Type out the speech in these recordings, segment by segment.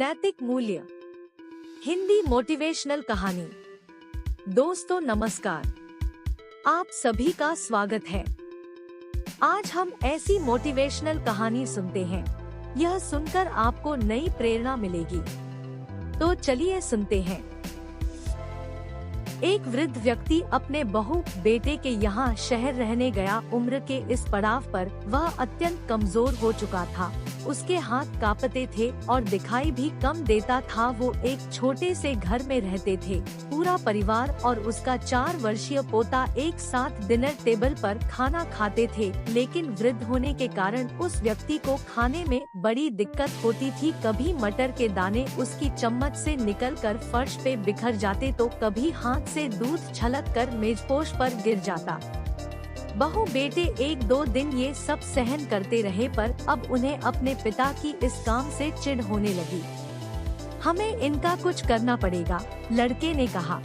नैतिक मूल्य। हिंदी मोटिवेशनल कहानी। दोस्तों नमस्कार, आप सभी का स्वागत है। आज हम ऐसी मोटिवेशनल कहानी सुनते हैं, यह सुनकर आपको नई प्रेरणा मिलेगी। तो चलिए सुनते हैं। एक वृद्ध व्यक्ति अपने बहू बेटे के यहाँ शहर रहने गया। उम्र के इस पड़ाव पर वह अत्यंत कमजोर हो चुका था। उसके हाथ कांपते थे और दिखाई भी कम देता था। वो एक छोटे से घर में रहते थे। पूरा परिवार और उसका 4 वर्षीय पोता एक साथ डिनर टेबल पर खाना खाते थे। लेकिन वृद्ध होने के कारण उस व्यक्ति को खाने में बड़ी दिक्कत होती थी। कभी मटर के दाने उसकी चम्मच से निकलकर फर्श पे बिखर जाते तो कभी हाथ से दूध छलक कर मेजपोश पर गिर जाता। बहू बेटे 1-2 दिन ये सब सहन करते रहे, पर अब उन्हें अपने पिता की इस काम से चिढ़ होने लगी। हमें इनका कुछ करना पड़ेगा, लड़के ने कहा।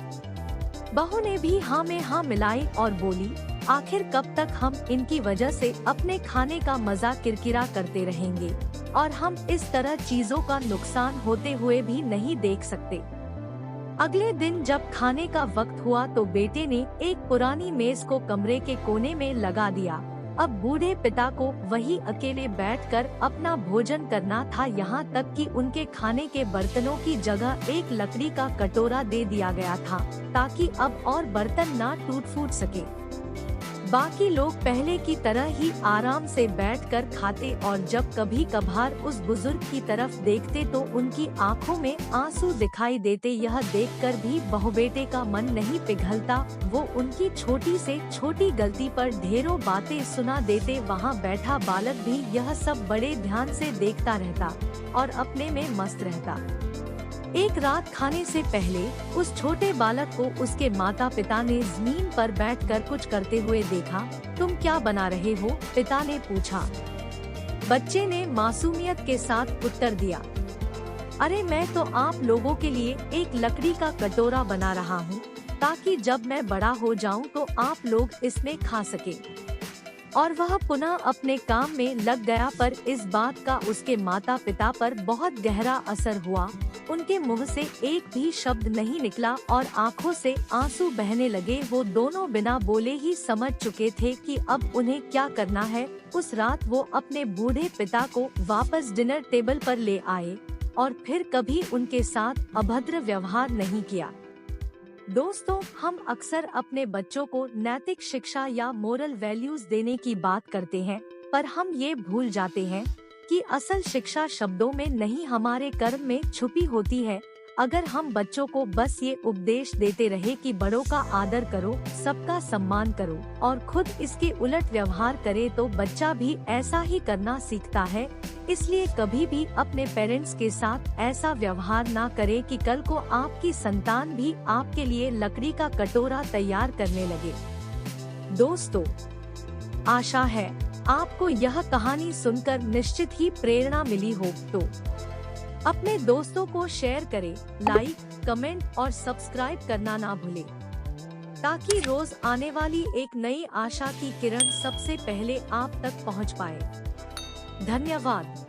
बहू ने भी हाँ में हाँ मिलाई और बोली, आखिर कब तक हम इनकी वजह से अपने खाने का मजा किरकिरा करते रहेंगे और हम इस तरह चीजों का नुकसान होते हुए भी नहीं देख सकते। अगले दिन जब खाने का वक्त हुआ तो बेटे ने एक पुरानी मेज को कमरे के कोने में लगा दिया। अब बूढ़े पिता को वही अकेले बैठकर अपना भोजन करना था। यहाँ तक कि उनके खाने के बर्तनों की जगह एक लकड़ी का कटोरा दे दिया गया था, ताकि अब और बर्तन ना टूट फूट सके। बाकी लोग पहले की तरह ही आराम से बैठकर खाते और जब कभी कभार उस बुजुर्ग की तरफ देखते तो उनकी आंखों में आंसू दिखाई देते। यह देखकर भी बहू बेटे का मन नहीं पिघलता। वो उनकी छोटी से छोटी गलती पर ढेरों बातें सुना देते। वहाँ बैठा बालक भी यह सब बड़े ध्यान से देखता रहता और अपने में मस्त रहता। एक रात खाने से पहले उस छोटे बालक को उसके माता पिता ने जमीन पर बैठकर कुछ करते हुए देखा। तुम क्या बना रहे हो? पिता ने पूछा। बच्चे ने मासूमियत के साथ उत्तर दिया, अरे मैं तो आप लोगों के लिए एक लकड़ी का कटोरा बना रहा हूँ, ताकि जब मैं बड़ा हो जाऊँ तो आप लोग इसमें खा सके। और वह पुनः अपने काम में लग गया। पर इस बात का उसके माता पिता पर बहुत गहरा असर हुआ। उनके मुंह से एक भी शब्द नहीं निकला और आंखों से आंसू बहने लगे। वो दोनों बिना बोले ही समझ चुके थे कि अब उन्हें क्या करना है। उस रात वो अपने बूढ़े पिता को वापस डिनर टेबल पर ले आए और फिर कभी उनके साथ अभद्र व्यवहार नहीं किया। दोस्तों, हम अक्सर अपने बच्चों को नैतिक शिक्षा या मोरल वैल्यूज देने की बात करते हैं, पर हम ये भूल जाते हैं कि असल शिक्षा शब्दों में नहीं, हमारे कर्म में छुपी होती है। अगर हम बच्चों को बस ये उपदेश देते रहे कि बड़ों का आदर करो, सबका सम्मान करो और खुद इसके उलट व्यवहार करे, तो बच्चा भी ऐसा ही करना सीखता है। इसलिए कभी भी अपने पेरेंट्स के साथ ऐसा व्यवहार ना करें कि कल को आपकी संतान भी आपके लिए लकड़ी का कटोरा तैयार करने लगे। दोस्तों, आशा है आपको यह कहानी सुनकर निश्चित ही प्रेरणा मिली हो। तो अपने दोस्तों को शेयर करें, लाइक, कमेंट और सब्सक्राइब करना ना भूलें, ताकि रोज आने वाली एक नई आशा की किरण सबसे पहले आप तक पहुंच पाए। धन्यवाद।